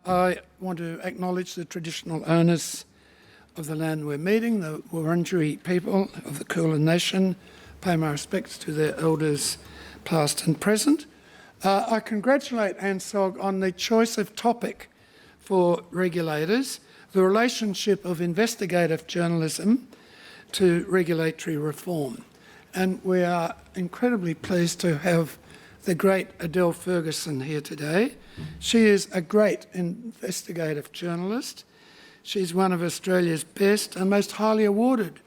I want to acknowledge the traditional owners of the land we're meeting, the Wurundjeri people of the Kulin Nation. Pay my respects to their elders, past and present. I congratulate ANSOG on the choice of topic for regulators, the relationship of investigative journalism to regulatory reform. And we are incredibly pleased to have the great Adele Ferguson here today. She is a great investigative journalist. She's one of Australia's best and most highly awarded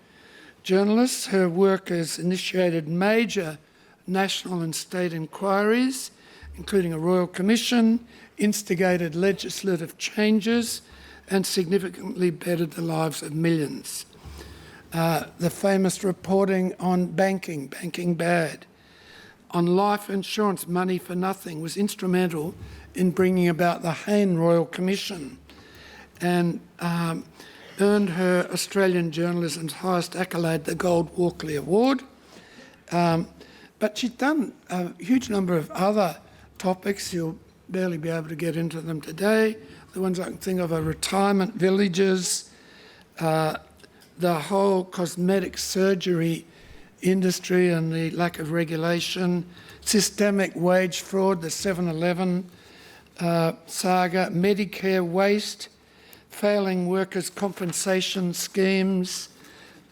journalists. Her work has initiated major national and state inquiries, including a Royal Commission, instigated legislative changes, and significantly bettered the lives of millions. The famous reporting on banking bad, on life insurance, money for nothing, was instrumental in bringing about the Hayne Royal Commission, and earned her Australian journalism's highest accolade, the Gold Walkley Award. But she's done a huge number of other topics. You'll barely be able to get into them today. The ones I can think of are retirement villages, the whole cosmetic surgery industry and the lack of regulation, systemic wage fraud, the 7-Eleven saga, Medicare waste, failing workers' compensation schemes,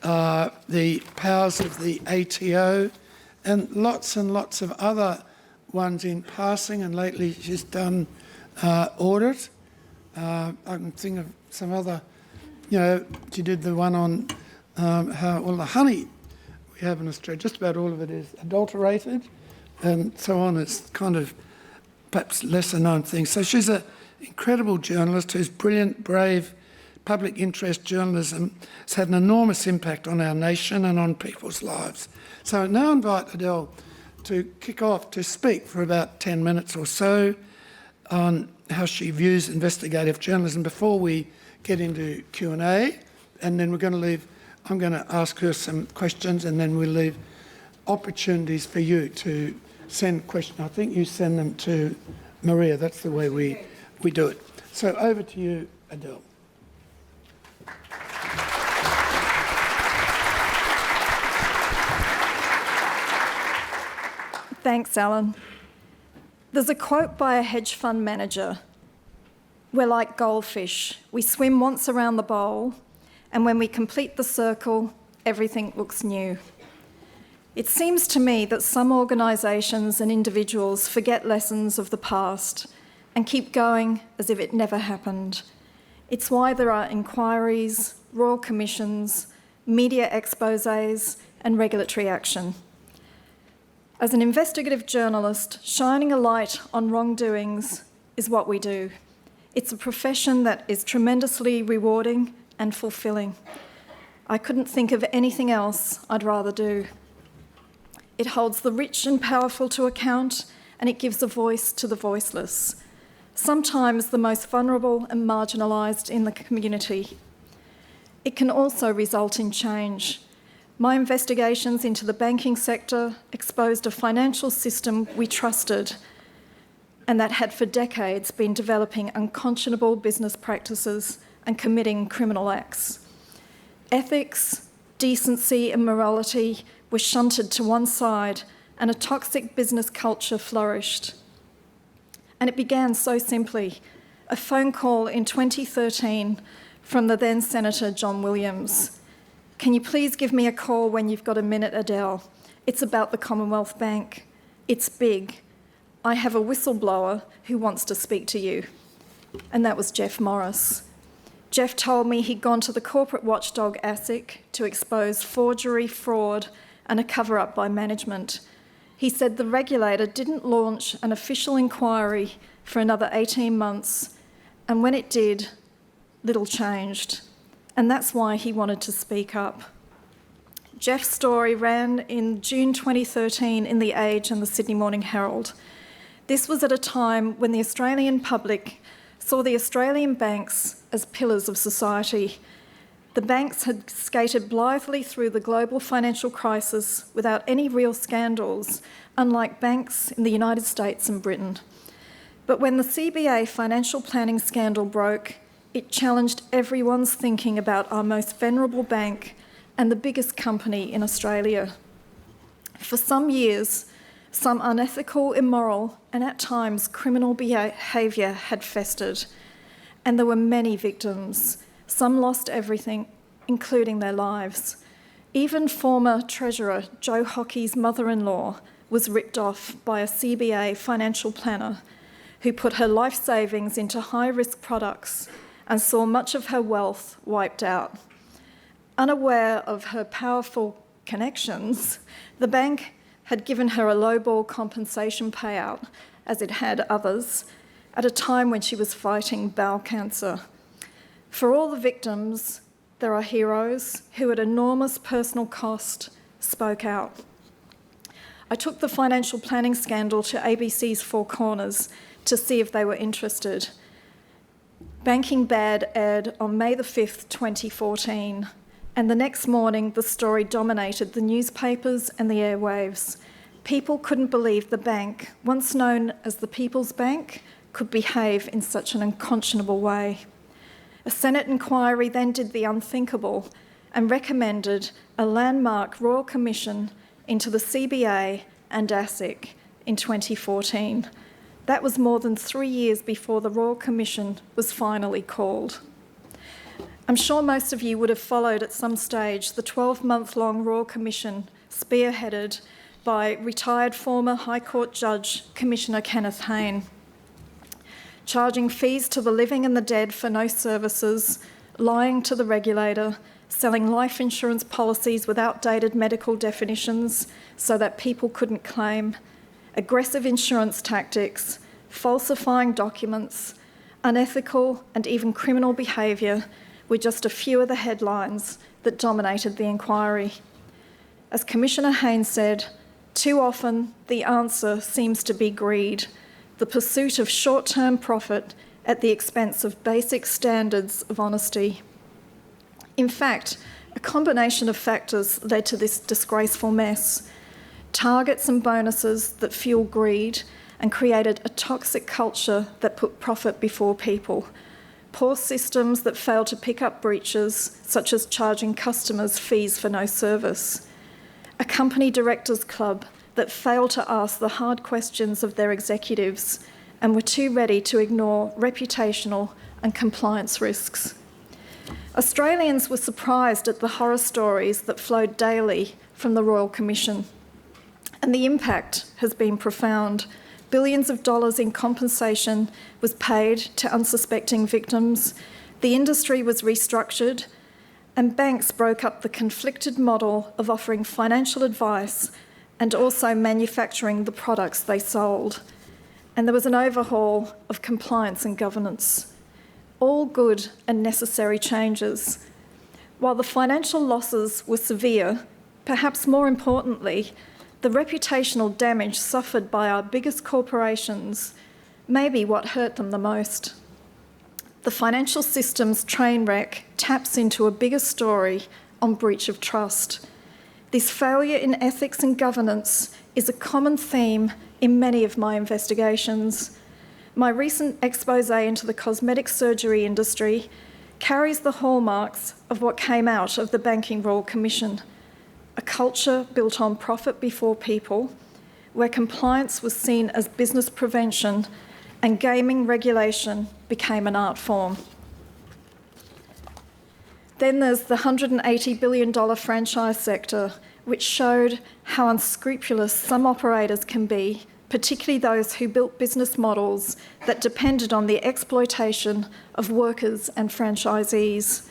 the powers of the ATO, and lots of other ones in passing, and lately she's done audit. I can think of some other, she did the one on how all the honey we have in Australia, just about all of it is adulterated and so on. It's kind of perhaps lesser known things. So she's an incredible journalist who's brilliant, brave, public interest journalism has had an enormous impact on our nation and on people's lives. So I now invite Adele to kick off to speak for about 10 minutes or so on how she views investigative journalism before we get into Q&A, and then I'm going to ask her some questions, and then we'll leave opportunities for you to send questions. I think you send them to Maria. That's the way we do it. So over to you, Adele. Thanks, Allan. There's a quote by a hedge fund manager: "We're like goldfish. We swim once around the bowl, and when we complete the circle, everything looks new." It seems to me that some organisations and individuals forget lessons of the past and keep going as if it never happened. It's why there are inquiries, royal commissions, media exposés, and regulatory action. As an investigative journalist, shining a light on wrongdoings is what we do. It's a profession that is tremendously rewarding and fulfilling. I couldn't think of anything else I'd rather do. It holds the rich and powerful to account, and it gives a voice to the voiceless, sometimes the most vulnerable and marginalised in the community. It can also result in change. My investigations into the banking sector exposed a financial system we trusted and that had for decades been developing unconscionable business practices and committing criminal acts. Ethics, decency and morality were shunted to one side, and a toxic business culture flourished. And it began so simply: a phone call in 2013 from the then Senator John Williams. "Can you please give me a call when you've got a minute, Adele? It's about the Commonwealth Bank. It's big. I have a whistleblower who wants to speak to you." And that was Jeff Morris. Jeff told me he'd gone to the corporate watchdog ASIC to expose forgery, fraud, and a cover-up by management. He said the regulator didn't launch an official inquiry for another 18 months, and when it did, little changed. And that's why he wanted to speak up. Jeff's story ran in June 2013 in The Age and the Sydney Morning Herald. This was at a time when the Australian public saw the Australian banks as pillars of society. The banks had skated blithely through the global financial crisis without any real scandals, unlike banks in the United States and Britain. But when the CBA financial planning scandal broke, it challenged everyone's thinking about our most venerable bank and the biggest company in Australia. For some years, some unethical, immoral, and at times criminal behaviour had festered, and there were many victims. Some lost everything, including their lives. Even former Treasurer Joe Hockey's mother-in-law was ripped off by a CBA financial planner who put her life savings into high-risk products and saw much of her wealth wiped out. Unaware of her powerful connections, the bank had given her a lowball compensation payout, as it had others, at a time when she was fighting bowel cancer. For all the victims, there are heroes who, at enormous personal cost, spoke out. I took the financial planning scandal to ABC's Four Corners to see if they were interested. Banking Bad aired on May the 5th, 2014, and the next morning the story dominated the newspapers and the airwaves. People couldn't believe the bank, once known as the People's Bank, could behave in such an unconscionable way. A Senate inquiry then did the unthinkable and recommended a landmark Royal Commission into the CBA and ASIC in 2014. That was more than 3 years before the Royal Commission was finally called. I'm sure most of you would have followed at some stage the 12-month-long Royal Commission spearheaded by retired former High Court Judge Commissioner Kenneth Hayne, charging fees to the living and the dead for no services, lying to the regulator, selling life insurance policies with outdated medical definitions so that people couldn't claim, aggressive insurance tactics, falsifying documents, unethical and even criminal behaviour were just a few of the headlines that dominated the inquiry. As Commissioner Hayne said, too often the answer seems to be greed, the pursuit of short-term profit at the expense of basic standards of honesty. In fact, a combination of factors led to this disgraceful mess. Targets and bonuses that fuel greed and created a toxic culture that put profit before people. Poor systems that failed to pick up breaches, such as charging customers fees for no service. A company directors club that failed to ask the hard questions of their executives and were too ready to ignore reputational and compliance risks. Australians were surprised at the horror stories that flowed daily from the Royal Commission, and the impact has been profound. Billions of dollars in compensation was paid to unsuspecting victims, the industry was restructured, and banks broke up the conflicted model of offering financial advice and also manufacturing the products they sold. And there was an overhaul of compliance and governance. All good and necessary changes. While the financial losses were severe, perhaps more importantly, the reputational damage suffered by our biggest corporations may be what hurt them the most. The financial system's train wreck taps into a bigger story on breach of trust. This failure in ethics and governance is a common theme in many of my investigations. My recent expose into the cosmetic surgery industry carries the hallmarks of what came out of the Banking Royal Commission, a culture built on profit before people, where compliance was seen as business prevention and gaming regulation became an art form. Then there's the $180 billion franchise sector, which showed how unscrupulous some operators can be, particularly those who built business models that depended on the exploitation of workers and franchisees.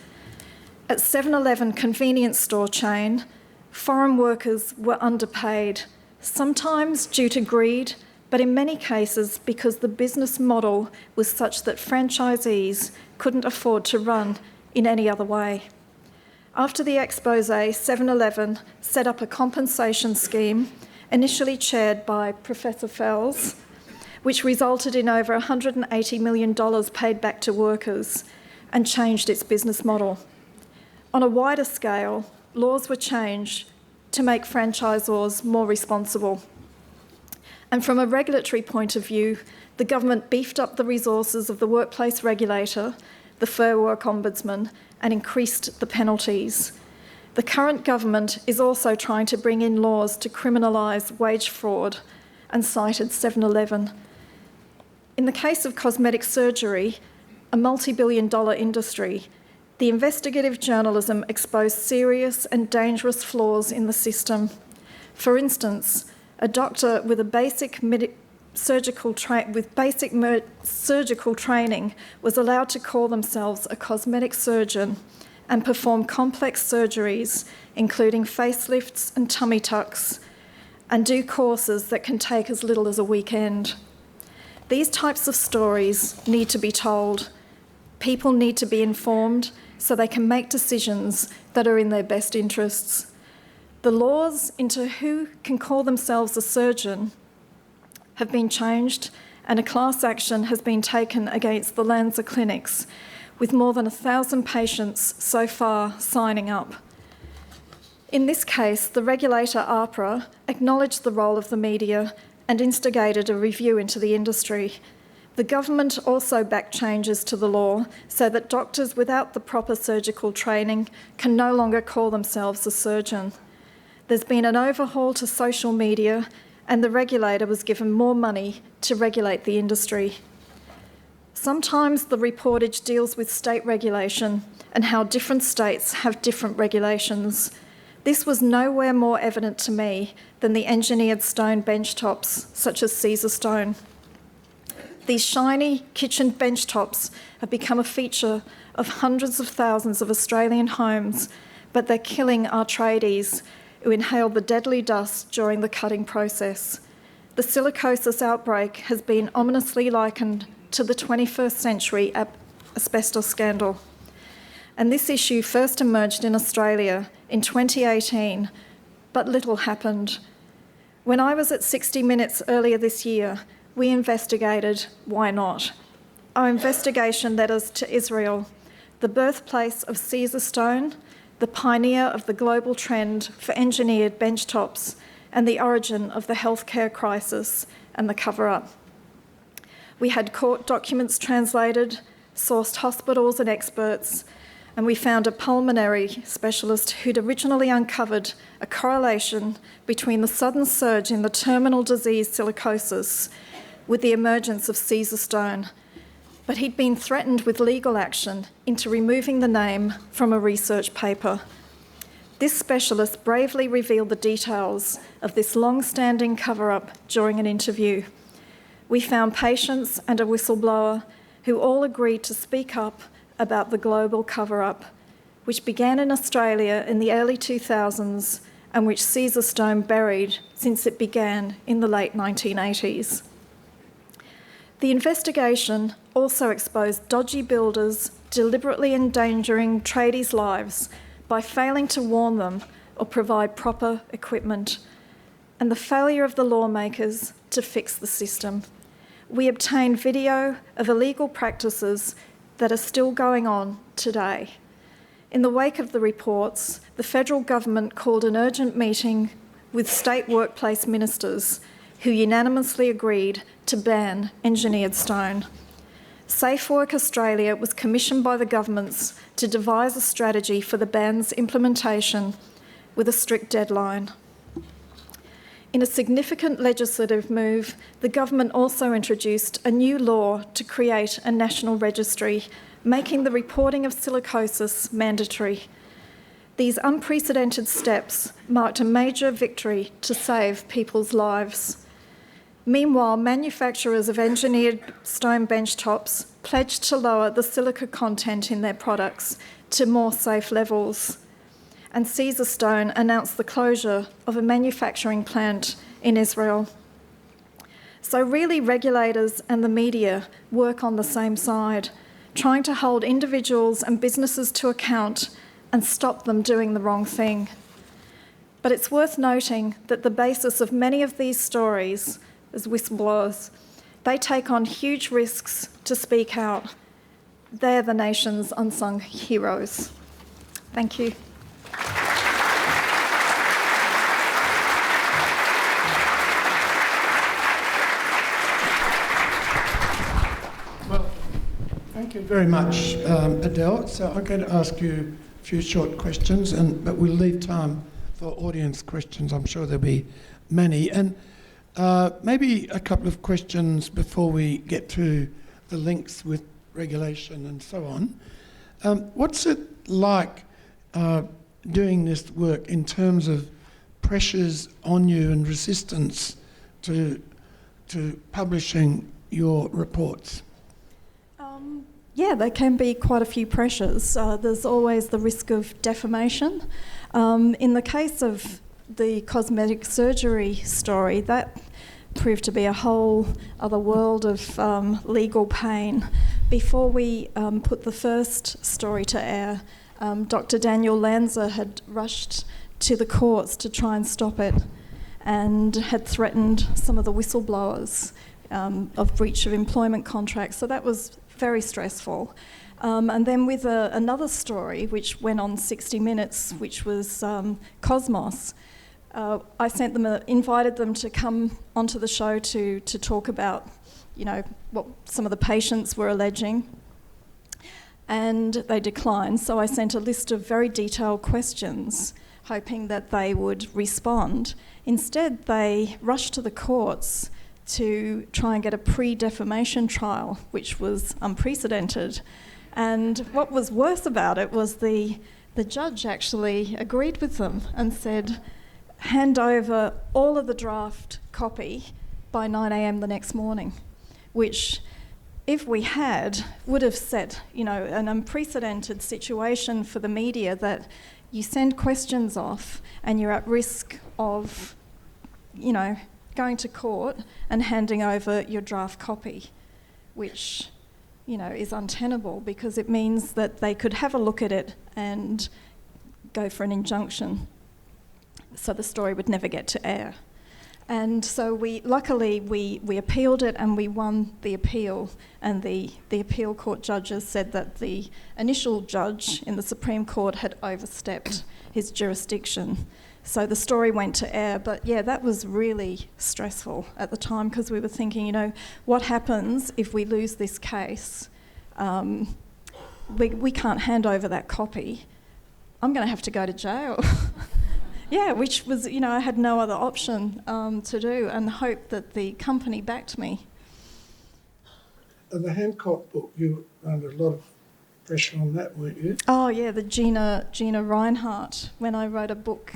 At 7-Eleven convenience store chain, foreign workers were underpaid, sometimes due to greed, but in many cases because the business model was such that franchisees couldn't afford to run in any other way. After the expose, 7-Eleven set up a compensation scheme, initially chaired by Professor Fels, which resulted in over $180 million paid back to workers and changed its business model. On a wider scale, laws were changed to make franchisors more responsible. And from a regulatory point of view, the government beefed up the resources of the workplace regulator, the Fair Work Ombudsman, and increased the penalties. The current government is also trying to bring in laws to criminalise wage fraud and cited 7-Eleven. In the case of cosmetic surgery, a multi-billion-dollar industry, the investigative journalism exposed serious and dangerous flaws in the system. For instance, a doctor with a basic surgical training was allowed to call themselves a cosmetic surgeon and perform complex surgeries, including facelifts and tummy tucks, and do courses that can take as little as a weekend. These types of stories need to be told. People need to be informed so they can make decisions that are in their best interests. The laws into who can call themselves a surgeon have been changed, and a class action has been taken against the Lanza clinics, with more than 1,000 patients so far signing up. In this case, the regulator, AHPRA, acknowledged the role of the media and instigated a review into the industry. The government also backed changes to the law so that doctors without the proper surgical training can no longer call themselves a surgeon. There's been an overhaul to social media, and the regulator was given more money to regulate the industry. Sometimes the reportage deals with state regulation and how different states have different regulations. This was nowhere more evident to me than the engineered stone benchtops, such as Caesar stone. These shiny kitchen benchtops have become a feature of hundreds of thousands of Australian homes, but they're killing our tradies who inhale the deadly dust during the cutting process. The silicosis outbreak has been ominously likened to the 21st century asbestos scandal. And this issue first emerged in Australia in 2018, but little happened. When I was at 60 Minutes earlier this year, we investigated why not. Our investigation led us to Israel, the birthplace of Caesar stone, the pioneer of the global trend for engineered benchtops, and the origin of the healthcare crisis and the cover-up. We had court documents translated, sourced hospitals and experts, and we found a pulmonary specialist who'd originally uncovered a correlation between the sudden surge in the terminal disease silicosis with the emergence of Caesar stone. But he'd been threatened with legal action into removing the name from a research paper. This specialist bravely revealed the details of this long-standing cover-up during an interview. We found patients and a whistleblower who all agreed to speak up about the global cover-up, which began in Australia in the early 2000s and which Caesar stone buried since it began in the late 1980s. The investigation also exposed dodgy builders deliberately endangering tradies' lives by failing to warn them or provide proper equipment, and the failure of the lawmakers to fix the system. We obtained video of illegal practices that are still going on today. In the wake of the reports, the federal government called an urgent meeting with state workplace ministers who unanimously agreed to ban engineered stone. Safe Work Australia was commissioned by the governments to devise a strategy for the ban's implementation with a strict deadline. In a significant legislative move, the government also introduced a new law to create a national registry, making the reporting of silicosis mandatory. These unprecedented steps marked a major victory to save people's lives. Meanwhile, manufacturers of engineered stone benchtops pledged to lower the silica content in their products to more safe levels. And Caesar stone announced the closure of a manufacturing plant in Israel. So really, regulators and the media work on the same side, trying to hold individuals and businesses to account and stop them doing the wrong thing. But it's worth noting that the basis of many of these stories as whistleblowers, they take on huge risks to speak out. They're the nation's unsung heroes. Thank you. Thank you very much, Adele. So I'm going to ask you a few short questions, but we'll leave time for audience questions. I'm sure there'll be many. And maybe a couple of questions before we get to the links with regulation and so on. What's it like doing this work in terms of pressures on you and resistance to publishing your reports? Yeah, there can be quite a few pressures. There's always the risk of defamation. In the case of the cosmetic surgery story, that proved to be a whole other world of legal pain. Before we put the first story to air, Dr. Daniel Lanza had rushed to the courts to try and stop it and had threatened some of the whistleblowers of breach of employment contracts. So that was very stressful. And then with another story, which went on 60 Minutes, which was Cosmos, I invited them to come onto the show to talk about, what some of the patients were alleging, and they declined. So I sent a list of very detailed questions, hoping that they would respond. Instead, they rushed to the courts to try and get a pre-defamation trial, which was unprecedented. And what was worse about it was the judge actually agreed with them and said, hand over all of the draft copy by 9 a.m. the next morning, which, if we had, would have set, an unprecedented situation for the media, that you send questions off and you're at risk of, going to court and handing over your draft copy, which, is untenable, because it means that they could have a look at it and go for an injunction, so the story would never get to air. And so luckily we appealed it, and we won the appeal, and the appeal court judges said that the initial judge in the Supreme Court had overstepped his jurisdiction. So the story went to air, but yeah, that was really stressful at the time, because we were thinking, what happens if we lose this case? We can't hand over that copy. I'm going to have to go to jail. Yeah, which was, I had no other option to do, and hope that the company backed me. The NRCoP book, you were under a lot of pressure on that, weren't you? Oh yeah, the Gina Reinhardt. When I wrote a book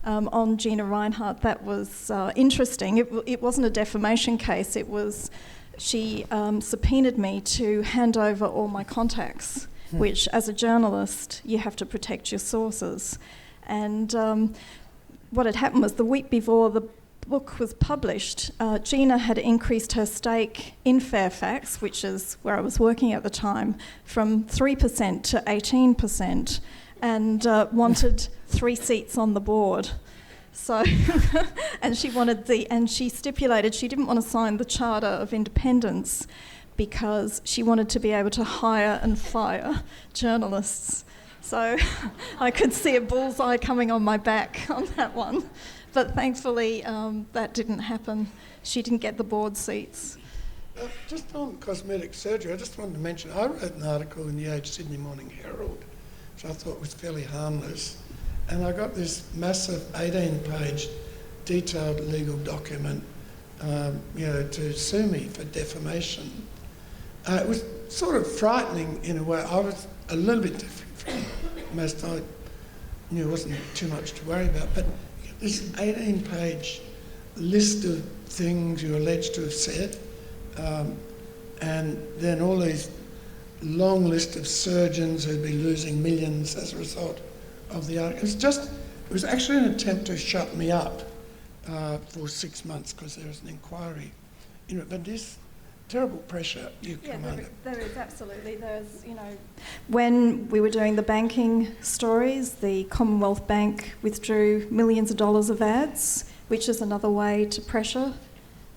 on Gina Reinhardt, that was interesting. It wasn't a defamation case. It was, she subpoenaed me to hand over all my contacts, which, as a journalist, you have to protect your sources. And what had happened was, the week before the book was published, Gina had increased her stake in Fairfax, which is where I was working at the time, from 3% to 18%, and wanted 3 seats on the board. So, and she stipulated she didn't want to sign the Charter of Independence, because she wanted to be able to hire and fire journalists. So I could see a bullseye coming on my back on that one. But thankfully, that didn't happen. She didn't get the board seats. Just on cosmetic surgery, I just wanted to mention, I wrote an article in the Age Sydney Morning Herald, which I thought was fairly harmless. And I got this massive 18-page detailed legal document, to sue me for defamation. It was sort of frightening in a way. I was a little bit different from most. I knew it wasn't too much to worry about, but this 18-page list of things you're alleged to have said, and then all these long list of surgeons who'd be losing millions as a result of the article. It was actually an attempt to shut me up for 6 months, because there was an inquiry. But this terrible pressure you come under. There is, absolutely. When we were doing the banking stories, the Commonwealth Bank withdrew millions of dollars of ads, which is another way to pressure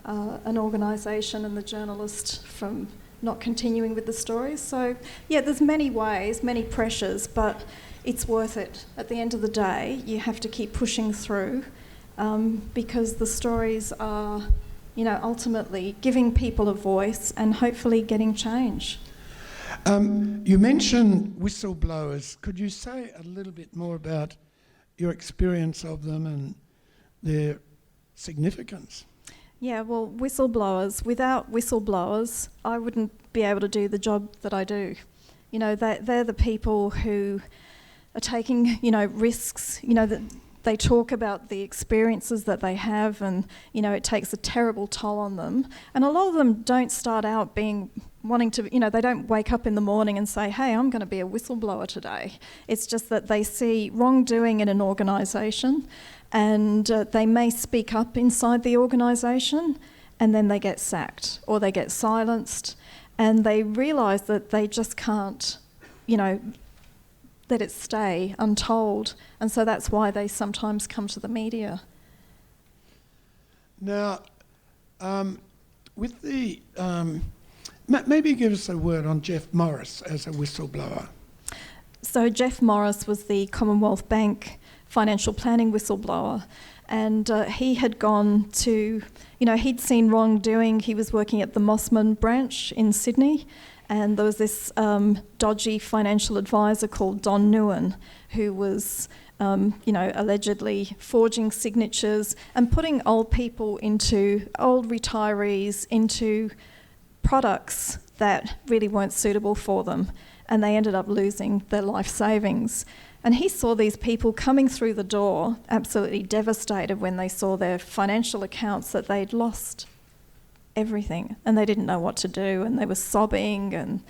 an organisation and the journalist from not continuing with the stories. So, yeah, there's many ways, many pressures, but it's worth it. At the end of the day, you have to keep pushing through, because the stories are, ultimately giving people a voice and hopefully getting change. You mentioned whistleblowers. Could you say a little bit more about your experience of them and their significance? Yeah, well, whistleblowers, without whistleblowers, I wouldn't be able to do the job that I do. You know, they're the people who are taking, risks, that they talk about the experiences that they have and, it takes a terrible toll on them. And a lot of them don't start out wanting to, they don't wake up in the morning and say, hey, I'm going to be a whistleblower today. It's just that they see wrongdoing in an organisation and they may speak up inside the organisation and then they get sacked or they get silenced and they realise that they just can't, let it stay untold. And so that's why they sometimes come to the media. Now, with the... maybe give us a word on Jeff Morris as a whistleblower. So Jeff Morris was the Commonwealth Bank financial planning whistleblower, and he had gone to, he'd seen wrongdoing. He was working at the Mossman branch in Sydney, and there was this dodgy financial advisor called Don Nguyen who was, allegedly forging signatures and putting old retirees into products that really weren't suitable for them, and they ended up losing their life savings. And he saw these people coming through the door absolutely devastated when they saw their financial accounts that they'd lost everything and they didn't know what to do, and they were sobbing, and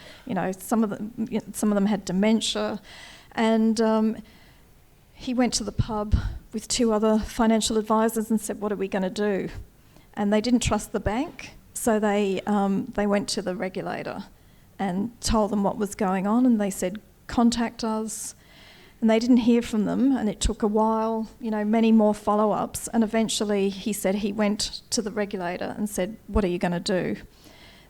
some of them had dementia. And he went to the pub with two other financial advisors and said, what are we going to do? And they didn't trust the bank. So they went to the regulator and told them what was going on, and they said, contact us. And they didn't hear from them, and it took a while, many more follow-ups, and eventually he said he went to the regulator and said, what are you going to do?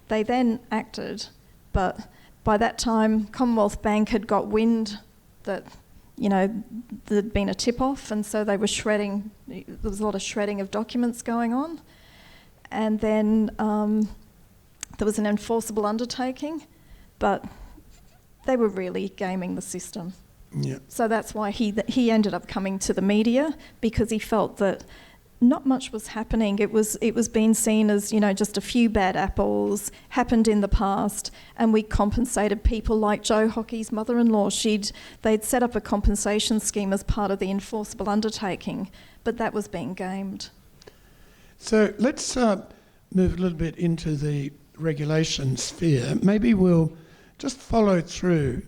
They then acted, but by that time Commonwealth Bank had got wind that there'd been a tip-off, and so they were shredding. There was a lot of shredding of documents going on. And then there was an enforceable undertaking, but they were really gaming the system. Yeah. So that's why he ended up coming to the media, because he felt that not much was happening. It was being seen as, just a few bad apples, happened in the past, and we compensated people like Jo Hockey's mother-in-law. They'd set up a compensation scheme as part of the enforceable undertaking, but that was being gamed. So let's move a little bit into the regulation sphere. Maybe we'll just follow through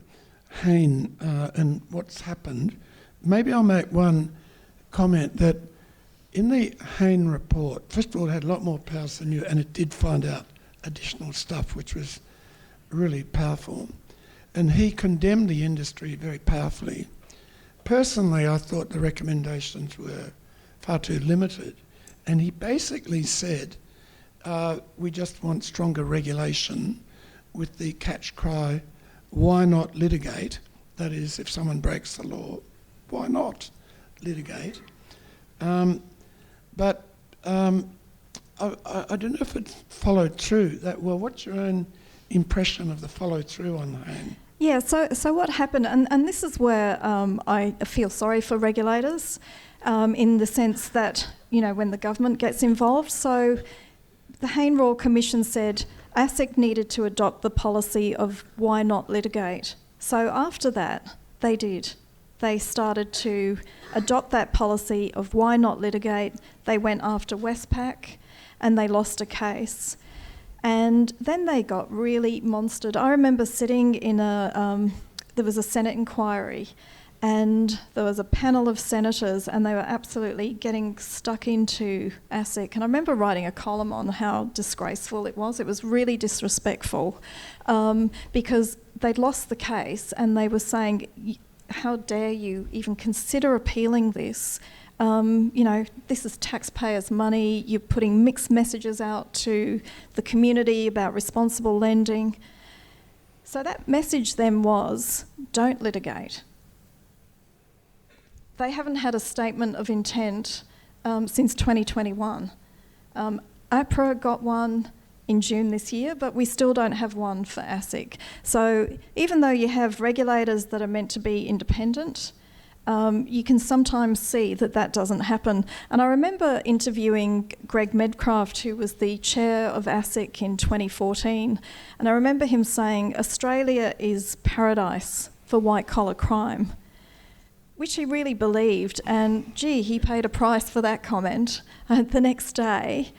Hayne and what's happened. Maybe I'll make one comment that in the Hayne report, first of all, it had a lot more powers than you, and it did find out additional stuff, which was really powerful. And he condemned the industry very powerfully. Personally, I thought the recommendations were far too limited. And he basically said, we just want stronger regulation with the catch cry, why not litigate? That is, if someone breaks the law, why not litigate? But I don't know if it followed through that well. What's your own impression of the follow through on Hayne? Yeah, so what happened, and this is where I feel sorry for regulators, in the sense that, when the government gets involved. So the Hayne Royal Commission said ASIC needed to adopt the policy of why not litigate. So after that, they did. They started to adopt that policy of why not litigate. They went after Westpac and they lost a case. And then they got really monstered. I remember sitting in there was a Senate inquiry, and there was a panel of senators, and they were absolutely getting stuck into ASIC. And I remember writing a column on how disgraceful it was. It was really disrespectful, because they'd lost the case, and they were saying, how dare you even consider appealing this? This is taxpayers' money. You're putting mixed messages out to the community about responsible lending. So that message then was, don't litigate. They haven't had a statement of intent since 2021. APRA got one, in June this year, but we still don't have one for ASIC. So even though you have regulators that are meant to be independent, you can sometimes see that that doesn't happen. And I remember interviewing Greg Medcraft, who was the chair of ASIC in 2014, and I remember him saying Australia is paradise for white-collar crime, which he really believed. And gee, he paid a price for that comment. The next day,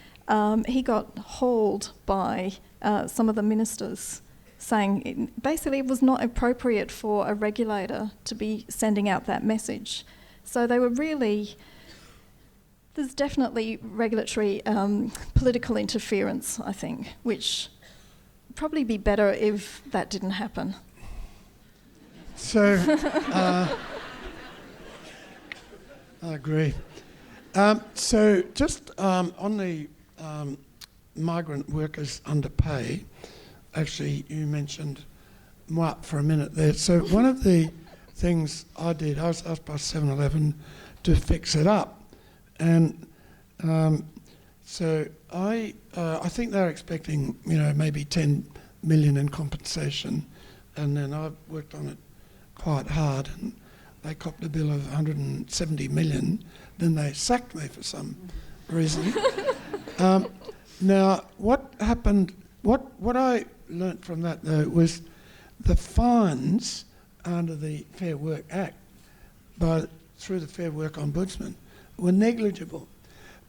he got hauled by some of the ministers, saying basically it was not appropriate for a regulator to be sending out that message. So they were really, there's definitely regulatory political interference, I think, which would probably be better if that didn't happen. So, I agree. So just on the migrant workers underpay, actually, you mentioned MWAP for a minute there. So one of the things I did, I was asked by 7-Eleven to fix it up. And so I think they're expecting, maybe 10 million in compensation. And then I worked on it quite hard, and they copped a bill of 170 million. Then they sacked me for some reason. Now, what happened, what I learnt from that, though, was the fines under the Fair Work Act through the Fair Work Ombudsman were negligible.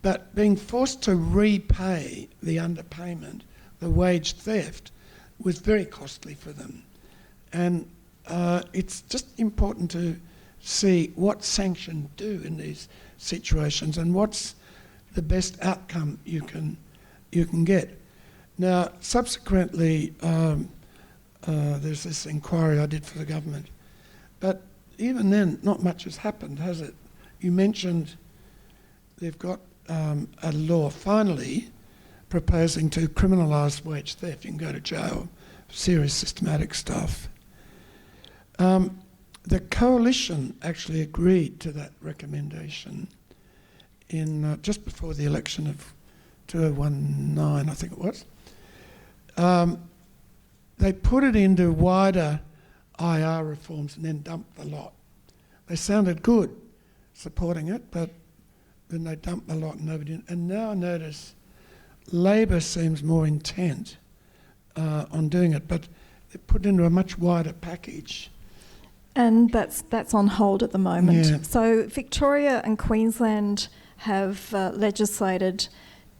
But being forced to repay the underpayment, the wage theft, was very costly for them. And it's just important to see what sanctions do in these situations and what's the best outcome you can get. Now, subsequently, there's this inquiry I did for the government, but even then, not much has happened, has it? You mentioned they've got a law finally proposing to criminalise wage theft. You can go to jail for serious systematic stuff. The coalition actually agreed to that recommendation in just before the election of 2019, I think it was. They put it into wider IR reforms and then dumped the lot. They sounded good supporting it, but then they dumped the lot and nobody did. And now I notice Labor seems more intent on doing it, but they put it into a much wider package. And that's on hold at the moment. Yeah. So Victoria and Queensland have legislated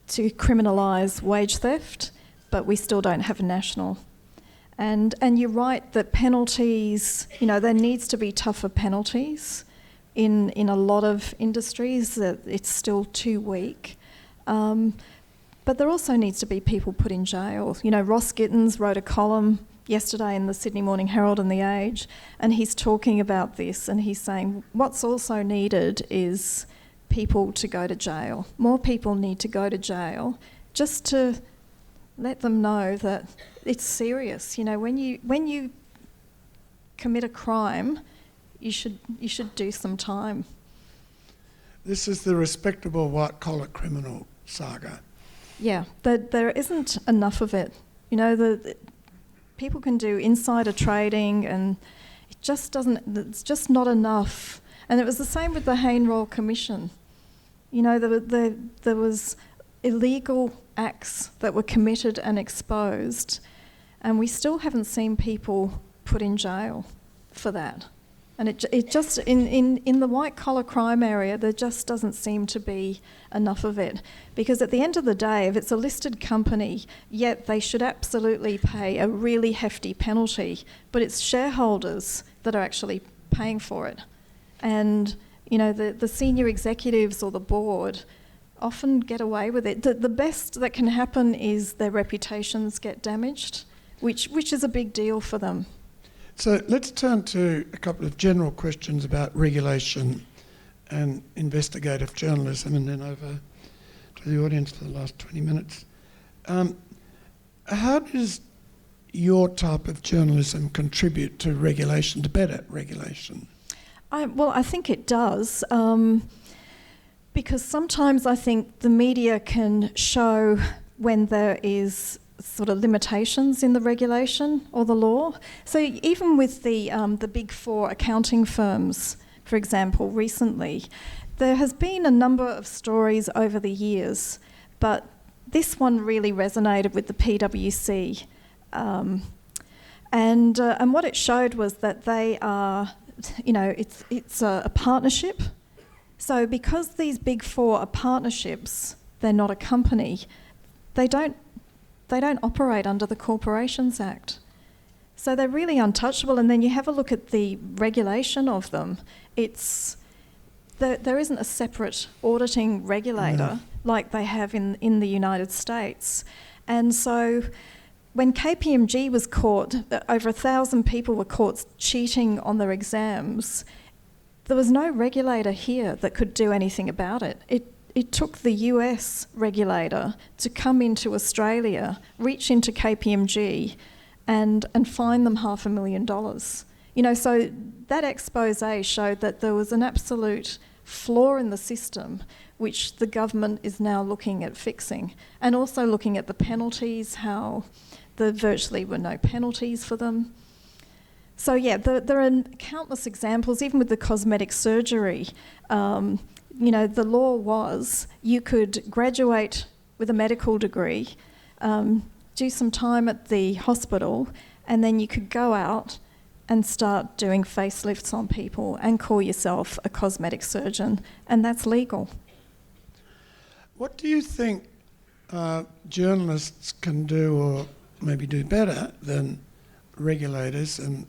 to criminalise wage theft, but we still don't have a national. And you're right that penalties, there needs to be tougher penalties in a lot of industries. That it's still too weak. But there also needs to be people put in jail. Ross Gittins wrote a column yesterday in the Sydney Morning Herald and The Age, and he's talking about this, and he's saying what's also needed is people to go to jail. More people need to go to jail just to let them know that it's serious. When you commit a crime, you should do some time. This is the respectable white-collar criminal saga. Yeah, there isn't enough of it. People can do insider trading, and it's just not enough. And it was the same with the Hayne Royal Commission. There was illegal acts that were committed and exposed, and we still haven't seen people put in jail for that. And it just, in the white-collar crime area, there just doesn't seem to be enough of it. Because at the end of the day, if it's a listed company, yet they should absolutely pay a really hefty penalty, but it's shareholders that are actually paying for it. And, the senior executives or the board often get away with it. The best that can happen is their reputations get damaged, which is a big deal for them. So let's turn to a couple of general questions about regulation and investigative journalism, and then over to the audience for the last 20 minutes. How does your type of journalism contribute to regulation, to better regulation? I think it does, because sometimes I think the media can show when there is sort of limitations in the regulation or the law. So even with the big four accounting firms, for example, recently, there has been a number of stories over the years, but this one really resonated with the PwC. And what it showed was that they are, it's a partnership. So because these big four are partnerships, they're not a company, they don't operate under the Corporations Act. So they're really untouchable. And then you have a look at the regulation of them. There isn't a separate auditing regulator like they have in the United States. And so when KPMG was caught, over 1,000 people were caught cheating on their exams. There was no regulator here that could do anything about it. It took the US regulator to come into Australia, reach into KPMG and fine them $500,000. So that expose showed that there was an absolute flaw in the system which the government is now looking at fixing, and also looking at the penalties, how there virtually were no penalties for them. So yeah, there are countless examples, even with the cosmetic surgery. The law was you could graduate with a medical degree, do some time at the hospital, and then you could go out and start doing facelifts on people and call yourself a cosmetic surgeon, and that's legal. What do you think journalists can do, or maybe do better than regulators and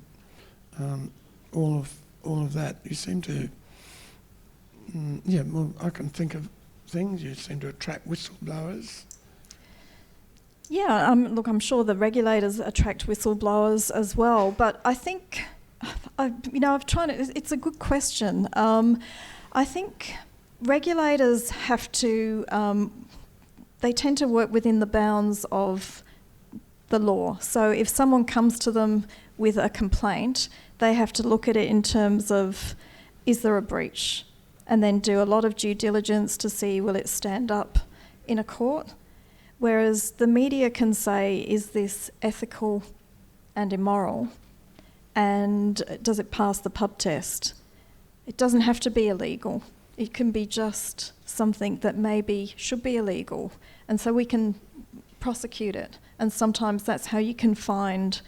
all of that? You seem to, I can think of things. You seem to attract whistleblowers. Yeah, look, I'm sure the regulators attract whistleblowers as well, but I think, it's a good question. I think regulators have to, they tend to work within the bounds of the law. So if someone comes to them with a complaint, they have to look at it in terms of, is there a breach? And then do a lot of due diligence to see, will it stand up in a court? Whereas the media can say, is this ethical and immoral? And does it pass the pub test? It doesn't have to be illegal. It can be just something that maybe should be illegal. And so we can prosecute it. And sometimes that's how you can find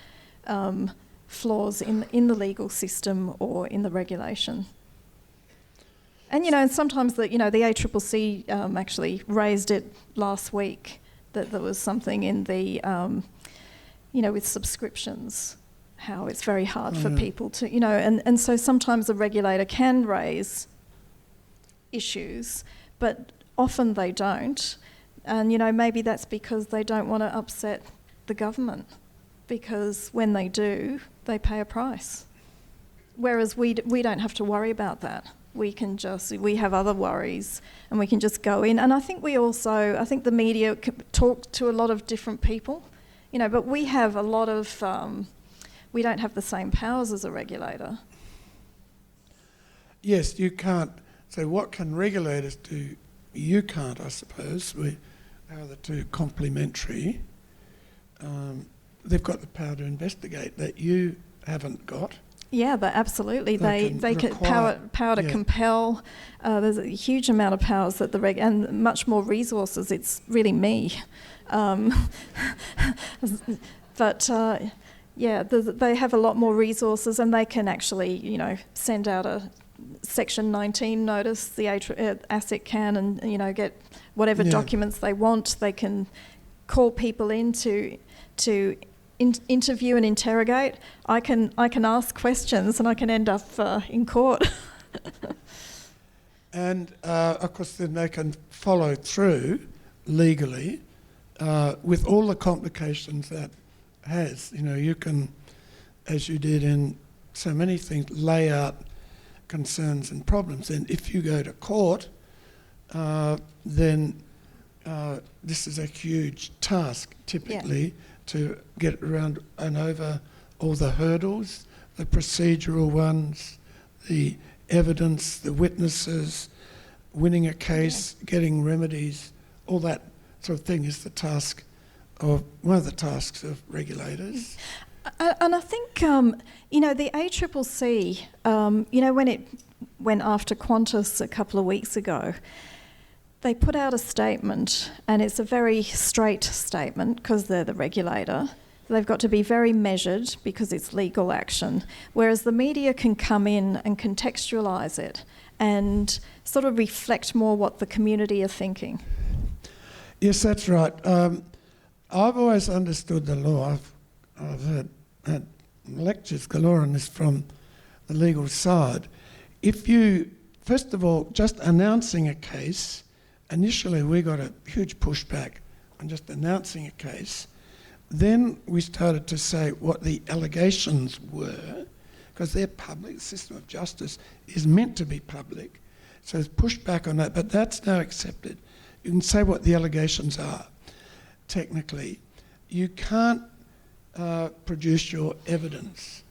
flaws in the legal system or in the regulation. And, and sometimes the ACCC actually raised it last week, that there was something in the, with subscriptions, how it's very hard for people to, and so sometimes the regulator can raise issues, but often they don't. And, maybe that's because they don't want to upset the government, because when they do, they pay a price. Whereas we don't have to worry about that. We have other worries, and we can just go in. And I think the media talk to a lot of different people, but we have a lot of, we don't have the same powers as a regulator. Yes, you can't. So what can regulators do? You can't, I suppose. How are the two complementary? They've got the power to investigate that you haven't got. Yeah, but absolutely. They can power to compel. There's a huge amount of powers that and much more resources. It's really me. But they have a lot more resources, and they can actually, send out a Section 19 notice. The ASIC can, and get whatever documents they want. They can call people in to interview and interrogate. I can ask questions, and I can end up in court. And of course, then they can follow through legally with all the complications that has. You can, as you did in so many things, lay out concerns and problems. And if you go to court, then this is a huge task, typically, to get around and over all the hurdles, the procedural ones, the evidence, the witnesses, winning a case, getting remedies, all that sort of thing is the task of one of the tasks of regulators. And I think, the ACCC, when it went after Qantas a couple of weeks ago, they put out a statement, and it's a very straight statement because they're the regulator. They've got to be very measured because it's legal action, whereas the media can come in and contextualise it and sort of reflect more what the community are thinking. Yes, that's right. I've always understood the law. I've had lectures galore on this from the legal side. If you, first of all, just announcing a case, initially we got a huge pushback on just announcing a case. Then we started to say what the allegations were, because they're public. The system of justice is meant to be public. So there's pushback on that, but that's now accepted. You can say what the allegations are, technically. You can't produce your evidence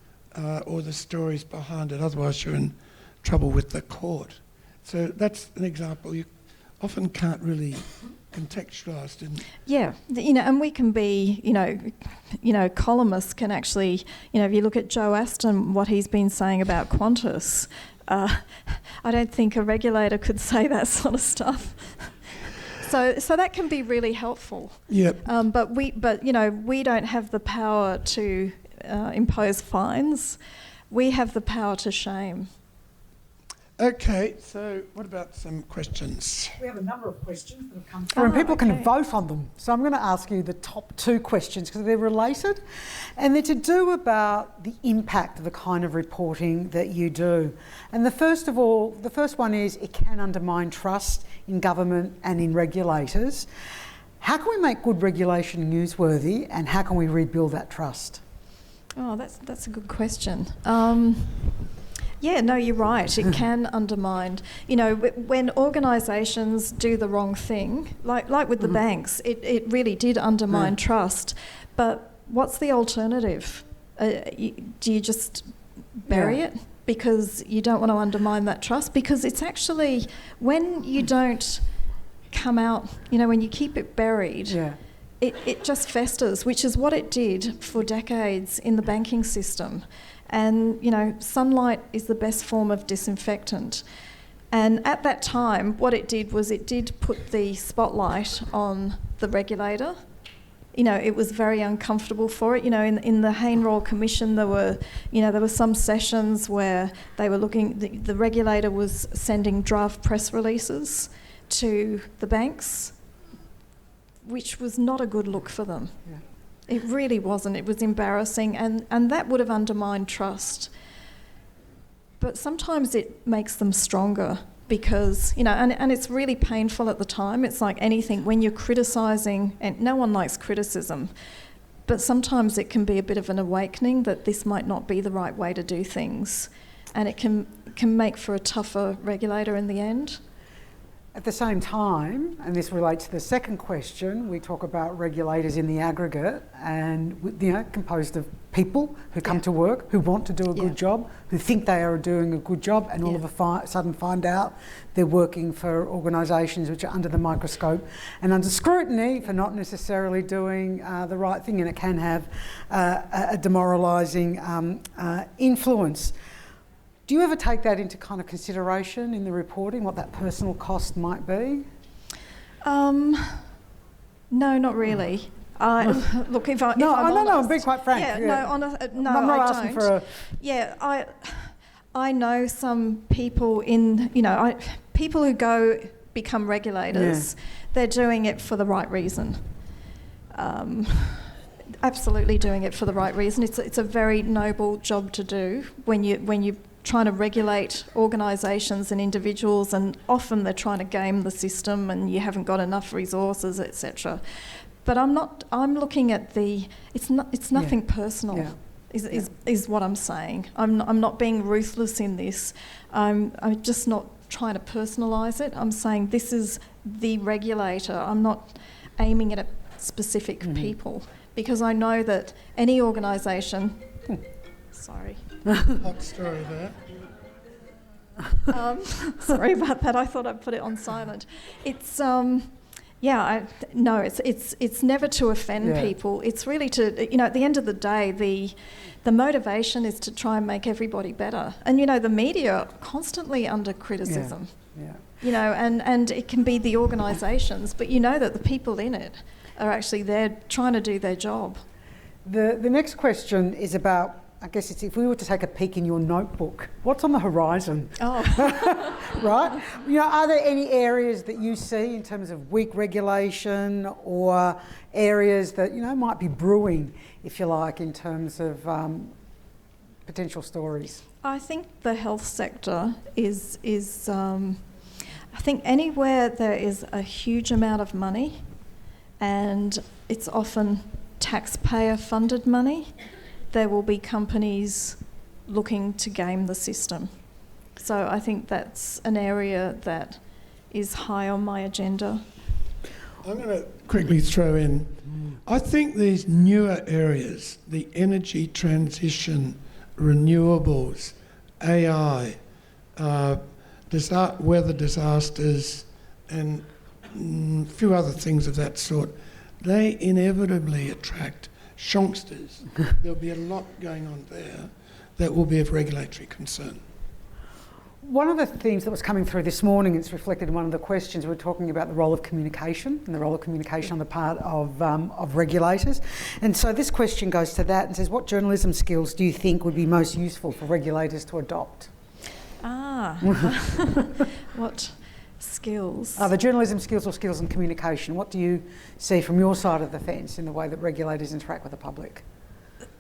or the stories behind it, otherwise you're in trouble with the court. So that's an example. You often can't really contextualise, didn't it? Yeah, and we can be, columnists can actually, if you look at Joe Aston, what he's been saying about Qantas, I don't think a regulator could say that sort of stuff. So that can be really helpful. Yep. But we don't have the power to impose fines. We have the power to shame. Okay, so what about some questions? We have a number of questions that have come through and people can vote on them. So I'm going to ask you the top 2 questions because they're related and they're to do about the impact of the kind of reporting that you do. And the first one is it can undermine trust in government and in regulators. How can we make good regulation newsworthy and how can we rebuild that trust? Oh, that's a good question. Yeah, no, you're right. It can undermine. When organisations do the wrong thing, like with the banks, it really did undermine trust. But what's the alternative? Do you just bury it because you don't want to undermine that trust? Because it's actually when you don't come out, when you keep it buried, it just festers, which is what it did for decades in the banking system. And, sunlight is the best form of disinfectant. And at that time, what it did was it did put the spotlight on the regulator. It was very uncomfortable for it. In the Hayne Royal Commission, there were some sessions where they were the regulator was sending draft press releases to the banks, which was not a good look for them. Yeah. It really wasn't. It was embarrassing and that would have undermined trust. But sometimes it makes them stronger because, and it's really painful at the time. It's like anything, when you're criticising, and no one likes criticism, but sometimes it can be a bit of an awakening that this might not be the right way to do things. And it can make for a tougher regulator in the end. At the same time, and this relates to the second question, we talk about regulators in the aggregate and, composed of people who come to work, who want to do a good job, who think they are doing a good job and all of a sudden find out they're working for organisations which are under the microscope and under scrutiny for not necessarily doing the right thing, and it can have a demoralising influence. Do you ever take that into kind of consideration in the reporting, what that personal cost might be? No, not really. Look, if I'm honest, I'm being quite frank. I'm not asking for a... Yeah, I know some people people who become regulators, they're doing it for the right reason. Absolutely doing it for the right reason. It's a very noble job to do when you trying to regulate organisations and individuals, and often they're trying to game the system and you haven't got enough resources, etc. But I'm looking at it's nothing personal, is what I'm saying. I'm not being ruthless in this. I'm just not trying to personalise it. I'm saying this is the regulator. I'm not aiming it at specific people, because I know that any organisation... Sorry. Hot story there. Sorry about that. I thought I'd put it on silent. It's, No, it's never to offend people. It's really to, at the end of the day, the motivation is to try and make everybody better. And, the media are constantly under criticism. And it can be the organisations, but that the people in it are actually there trying to do their job. The next question is about, I guess it's if we were to take a peek in your notebook, what's on the horizon? Oh. Right? Are there any areas that you see in terms of weak regulation or areas that, might be brewing, if you like, in terms of potential stories? I think the health sector is I think anywhere there is a huge amount of money, and it's often taxpayer-funded money, there will be companies looking to game the system. So I think that's an area that is high on my agenda. I'm going to quickly throw in, I think these newer areas, the energy transition, renewables, AI, weather disasters, and a few other things of that sort, they inevitably attract shonksters. There'll be a lot going on there that will be of regulatory concern. One of the themes that was coming through this morning, it's reflected in one of the questions, we were talking about the role of communication and the role of communication on the part of regulators. And so this question goes to that and says, what journalism skills do you think would be most useful for regulators to adopt? What skills? The journalism skills or skills in communication. What do you see from your side of the fence in the way that regulators interact with the public?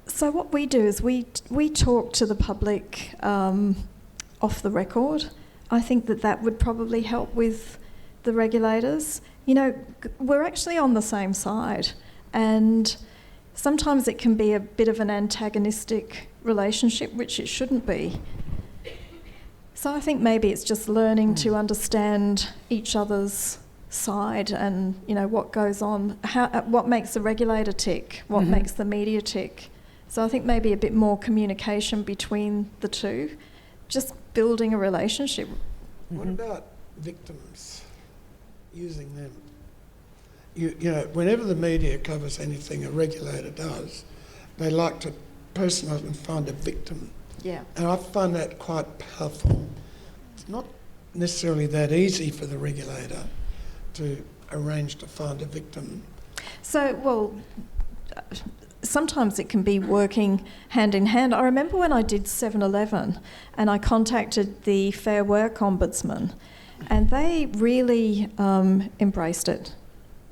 So what we do is we talk to the public off the record. I think that would probably help with the regulators. We're actually on the same side, and sometimes it can be a bit of an antagonistic relationship, which it shouldn't be. So I think maybe it's just learning to understand each other's side and, what goes on, what makes the regulator tick, what makes the media tick. So I think maybe a bit more communication between the two, just building a relationship. What about victims, using them? Whenever the media covers anything a regulator does, they like to personalise and find a victim. Yeah. And I find that quite powerful. It's not necessarily that easy for the regulator to arrange to find a victim. So, sometimes it can be working hand in hand. I remember when I did 7-Eleven and I contacted the Fair Work Ombudsman, and they really embraced it.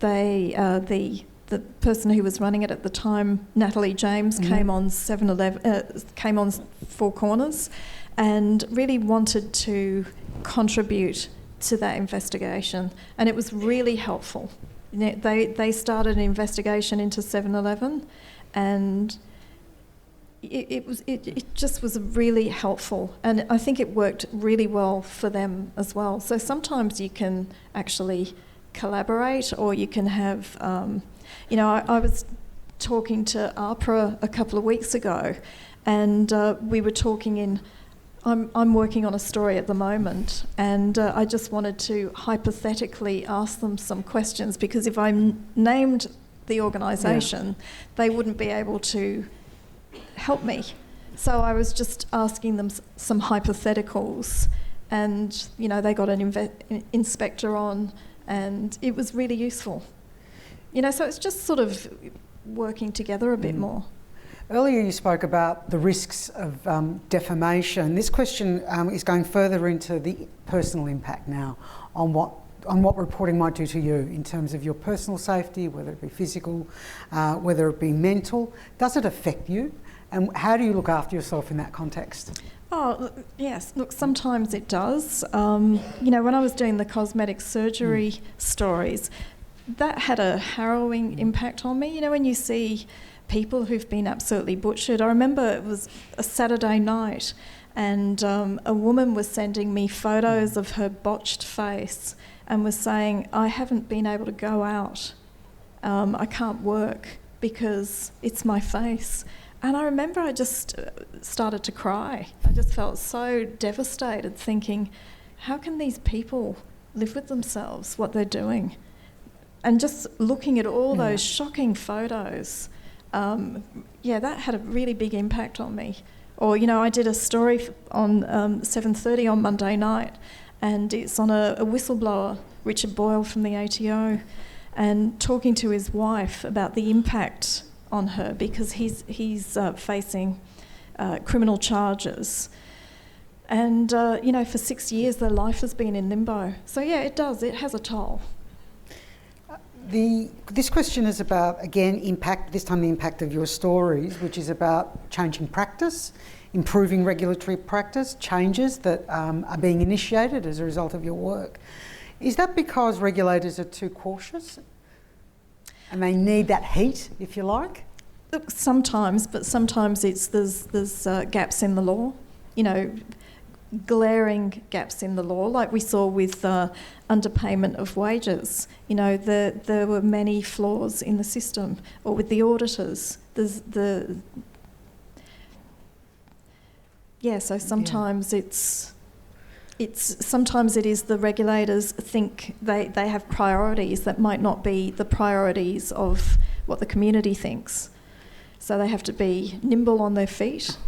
The person who was running it at the time, Natalie James, came on 7-Eleven, came on Four Corners, and really wanted to contribute to that investigation, and it was really helpful. They started an investigation into 7-Eleven, and it just was really helpful, and I think it worked really well for them as well. So sometimes you can actually collaborate, or you can have, I was talking to APRA a couple of weeks ago, and we were talking I'm working on a story at the moment, and I just wanted to hypothetically ask them some questions, because if I named the organisation, they wouldn't be able to help me. So I was just asking them some hypotheticals, and they got an inspector on, and it was really useful. So it's just sort of working together a bit more. Earlier you spoke about the risks of defamation. This question is going further into the personal impact now on what reporting might do to you in terms of your personal safety, whether it be physical, whether it be mental. Does it affect you? And how do you look after yourself in that context? Oh, yes. Look, sometimes it does. When I was doing the cosmetic surgery stories, that had a harrowing impact on me. When you see people who've been absolutely butchered. I remember it was a Saturday night, and a woman was sending me photos of her botched face and was saying, I haven't been able to go out. I can't work because it's my face. And I remember I just started to cry. I just felt so devastated, thinking, how can these people live with themselves, what they're doing? And just looking at all those shocking photos, that had a really big impact on me. Or, I did a story on 7:30 on Monday night, and it's on a whistleblower, Richard Boyle from the ATO, and talking to his wife about the impact on her, because he's facing criminal charges. And, for 6 years their life has been in limbo. So, it has a toll. This question is about, again, impact, this time the impact of your stories, which is about changing practice, improving regulatory practice, changes that are being initiated as a result of your work. Is that because regulators are too cautious and they need that heat, if you like? Look, sometimes, but sometimes there's gaps in the law, glaring gaps in the law, like we saw with underpayment of wages. There were many flaws in the system, or with the auditors. So sometimes sometimes it is the regulators think they have priorities that might not be the priorities of what the community thinks. So they have to be nimble on their feet.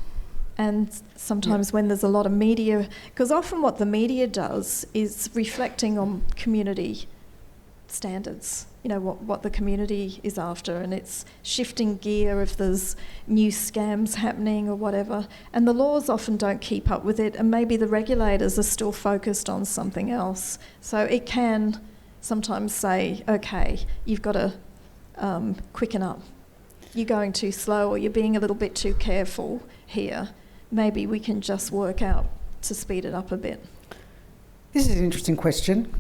And sometimes when there's a lot of media, because often what the media does is reflecting on community standards, what the community is after, and it's shifting gear if there's new scams happening or whatever. And the laws often don't keep up with it, and maybe the regulators are still focused on something else. So it can sometimes say, okay, you've got to quicken up. You're going too slow, or you're being a little bit too careful here. Maybe we can just work out to speed it up a bit. This is an interesting question.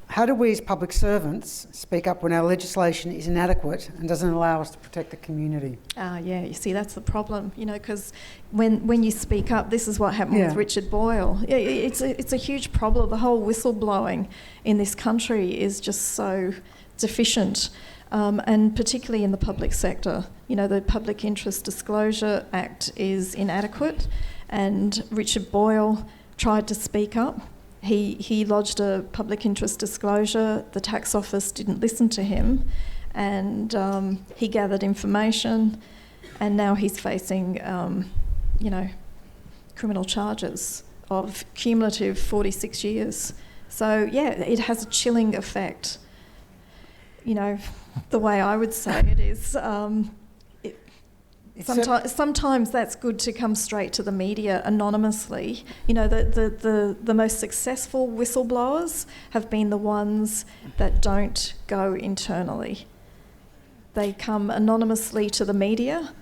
How do we as public servants speak up when our legislation is inadequate and doesn't allow us to protect the community? You see, that's the problem, because when you speak up, this is what happened with Richard Boyle. It's a huge problem. The whole whistleblowing in this country is just so deficient. And particularly in the public sector. The Public Interest Disclosure Act is inadequate, and Richard Boyle tried to speak up. He lodged a public interest disclosure. The tax office didn't listen to him, and he gathered information, and now he's facing, criminal charges of cumulative 46 years. So, it has a chilling effect. The way I would say it is, sometimes that's good to come straight to the media anonymously. The most successful whistleblowers have been the ones that don't go internally. They come anonymously to the media,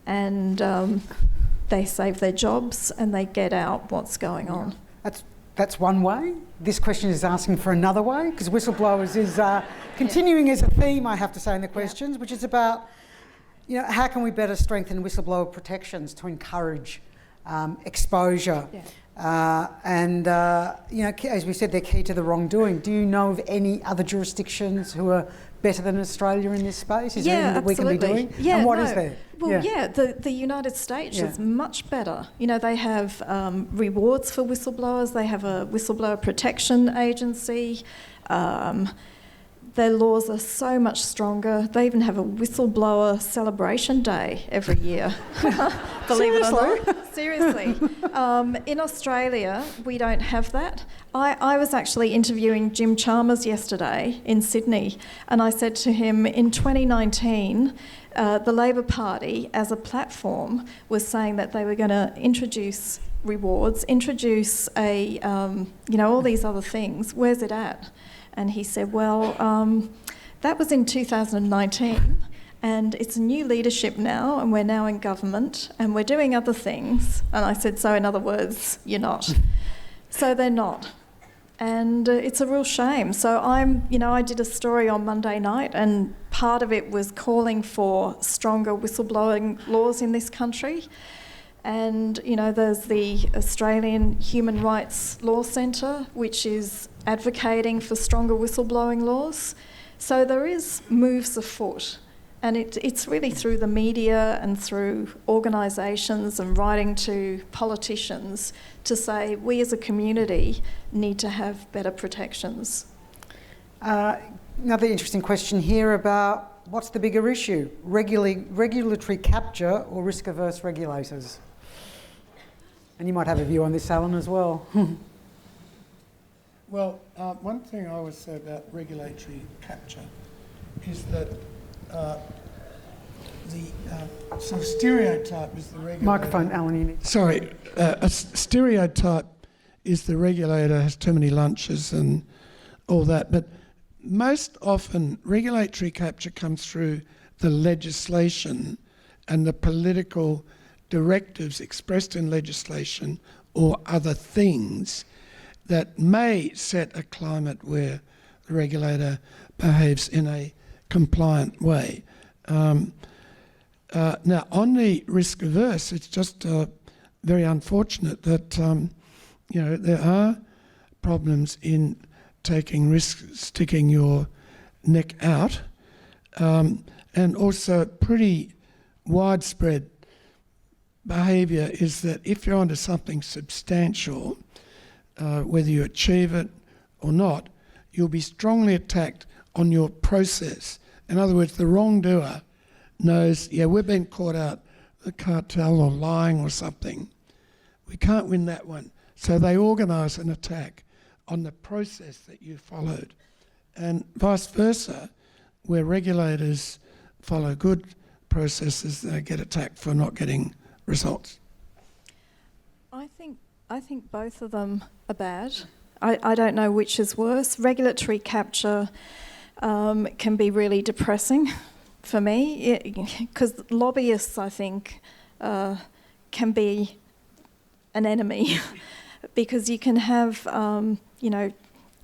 and they save their jobs and they get out what's going on. That's one way. This question is asking for another way, because whistleblowers is continuing as a theme, I have to say, in the questions, which is about, how can we better strengthen whistleblower protections to encourage exposure? As we said, they're key to the wrongdoing. Do you know of any other jurisdictions who are better than Australia in this space? Is there anything that we can be doing? Yeah, and what is there? Well, the United States is much better. They have rewards for whistleblowers. They have a whistleblower protection agency. Their laws are so much stronger. They even have a whistleblower celebration day every year. Believe it or not. Seriously. In Australia, we don't have that. I was actually interviewing Jim Chalmers yesterday in Sydney, and I said to him, in 2019, the Labor Party as a platform was saying that they were going to introduce rewards, introduce all these other things. Where's it at? And he said, that was in 2019, and it's a new leadership now, and we're now in government, and we're doing other things. And I said, so in other words, you're not. So they're not. And it's a real shame. So I did a story on Monday night, and part of it was calling for stronger whistleblowing laws in this country. And, there's the Australian Human Rights Law Centre, which is advocating for stronger whistleblowing laws. So there is moves afoot, and it's really through the media and through organisations and writing to politicians to say we as a community need to have better protections. Another interesting question here about what's the bigger issue, regulatory capture or risk-averse regulators? And you might have a view on this, Allan, as well. Well, one thing I would say about regulatory capture is that the sort of stereotype is the regulator... Microphone, Allan, you need... Sorry, a stereotype is the regulator has too many lunches and all that, but most often regulatory capture comes through the legislation and the political directives expressed in legislation or other things that may set a climate where the regulator behaves in a compliant way. Now, on the risk averse, it's just very unfortunate that there are problems in taking risks, sticking your neck out, and also pretty widespread behaviour is that if you're onto something substantial, whether you achieve it or not, you'll be strongly attacked on your process. In other words, the wrongdoer knows, yeah, we've been caught out, the cartel or lying or something. We can't win that one. So they organise an attack on the process that you followed. And vice versa, where regulators follow good processes, they get attacked for not getting results. I think both of them are bad. I don't know which is worse. Regulatory capture can be really depressing for me, because lobbyists, I think, can be an enemy because you can have,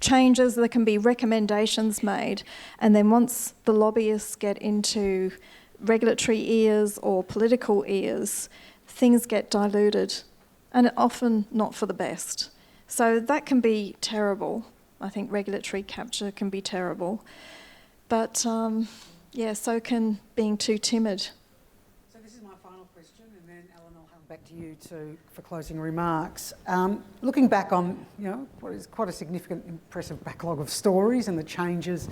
changes, there can be recommendations made, and then once the lobbyists get into regulatory ears or political ears, things get diluted, and often not for the best. So that can be terrible. I think regulatory capture can be terrible. But so can being too timid. So this is my final question, and then Allan, I'll hand back to you for closing remarks. Looking back on what is quite a significant, impressive backlog of stories and the changes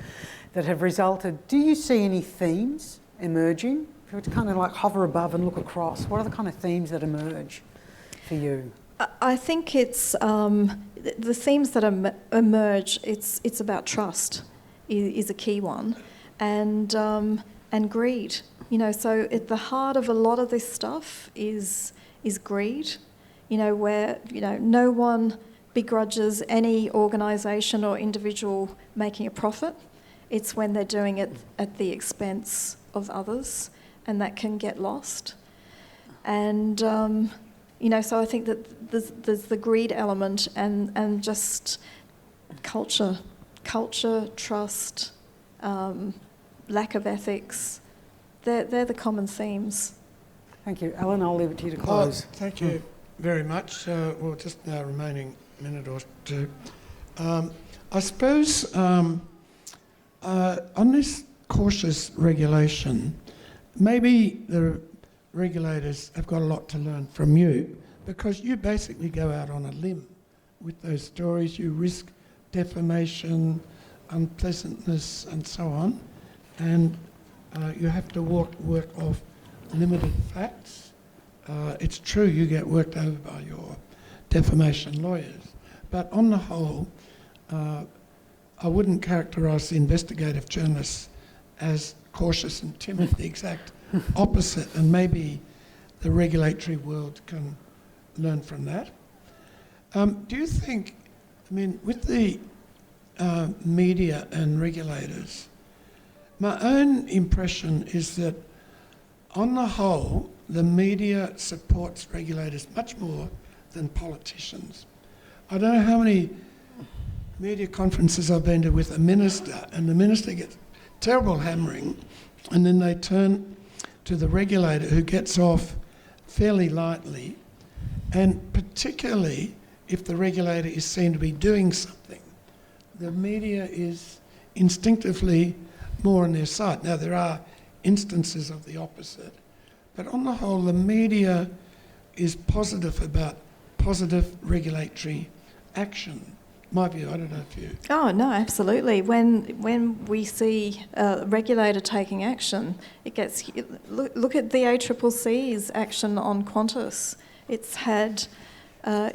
that have resulted, do you see any themes emerging? If you were to kind of like hover above and look across, what are the kind of themes that emerge for you? I think it's the themes that emerge. It's about trust is a key one, and greed. So at the heart of a lot of this stuff is greed. Where no one begrudges any organisation or individual making a profit. It's when they're doing it at the expense of others, and that can get lost. And so I think that there's the greed element and just culture, trust, lack of ethics. They're the common themes. Thank you. Allan, I'll leave it to you to close. Thank you very much. Well, just now remaining minute or two. I suppose on this cautious regulation, maybe the regulators have got a lot to learn from you, because you basically go out on a limb with those stories. You risk defamation, unpleasantness and so on, and you have to work off limited facts. It's true you get worked over by your defamation lawyers, but on the whole, I wouldn't characterise the investigative journalists as cautious and timid, the exact opposite, and maybe the regulatory world can learn from that. Do you think, with the media and regulators, my own impression is that on the whole, the media supports regulators much more than politicians. I don't know how many media conferences I've been to with a minister, and the minister gets terrible hammering, and then they turn to the regulator, who gets off fairly lightly, and particularly if the regulator is seen to be doing something, the media is instinctively more on their side. Now, there are instances of the opposite, but on the whole, the media is positive about positive regulatory action, my view. I don't know if you... Oh, no, absolutely. When we see a regulator taking action, it gets... Look at the ACCC's action on Qantas. It's had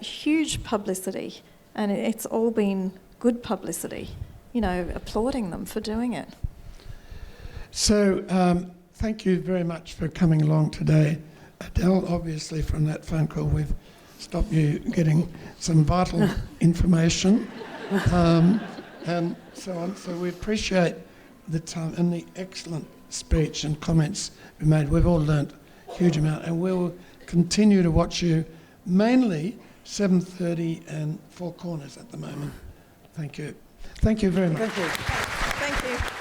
huge publicity, and it's all been good publicity, applauding them for doing it. So, thank you very much for coming along today. Adele, obviously from that phone call we've stopped you getting some vital information and so on. So we appreciate the time and the excellent speech and comments you made. We've all learnt a huge amount, and we'll continue to watch you, mainly 7:30 and Four Corners at the moment. Thank you. Thank you very much. Thank you. Thank you.